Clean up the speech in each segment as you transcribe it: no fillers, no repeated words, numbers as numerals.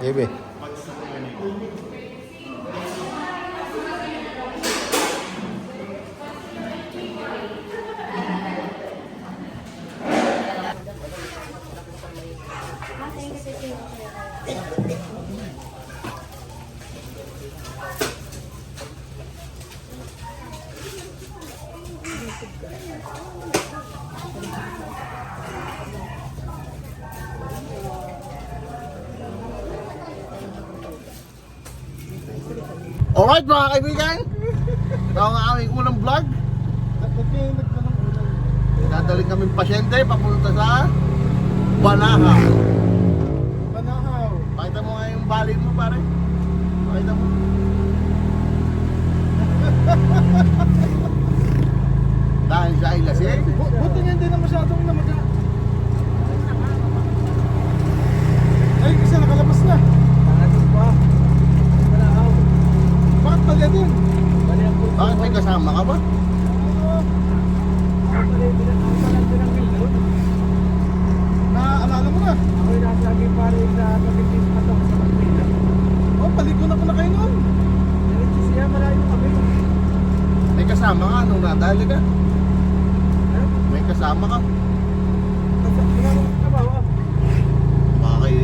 Gebe. Alright mga kaibigan, ito ang aming unang vlog. Dadalhin kaming pasyente papunta sa Banahaw. Banahaw. Pakita mo nga yung valid mo pare. Pakita mo. Dahil siya ay lasing. Buti nga hindi na masyadong namaga. Ay, kasi nakalabas na. Nakatid pa. Banahaw. Bakit pala din? Bali ang pulpo. Bakit may kasama ka ba? Naalala mo na? Ako yung nasa lagi pare sa pagkitis pa to sa Pagpila. Oh, paliko na ko na kayo noon. Diretso siya, malayo kami. May kasama ka nung nadali ka? Ha? May kasama ka? Basta tinanong ko ba? Baka kayo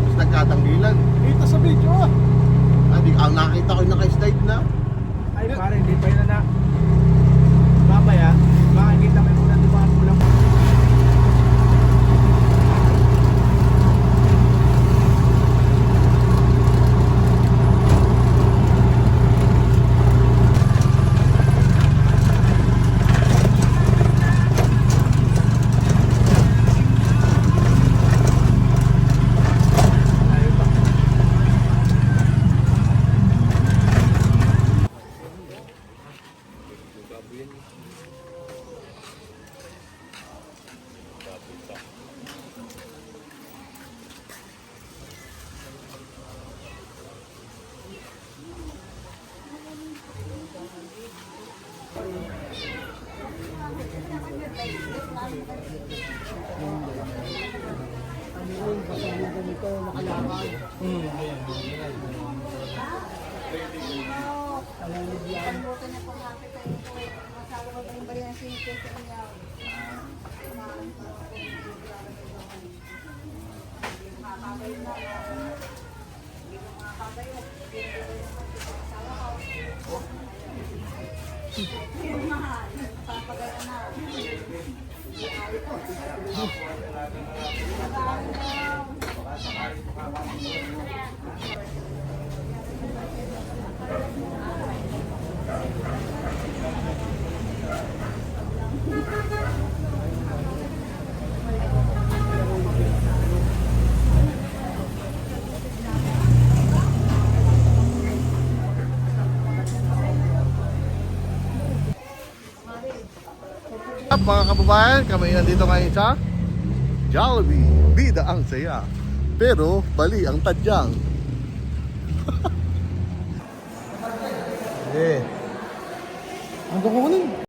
mas nagkatanggilan. Kita sa video ah. Ang nakita ko yung naka-slide na. Ay pare, hindi pa yun na. Mamaya, makikita mo muna dumaan mo lang. Mga kababayan, kami nandito ngayon sa Jollibee. Bida ang saya, pero bali ang tadyang. Ang kukunin.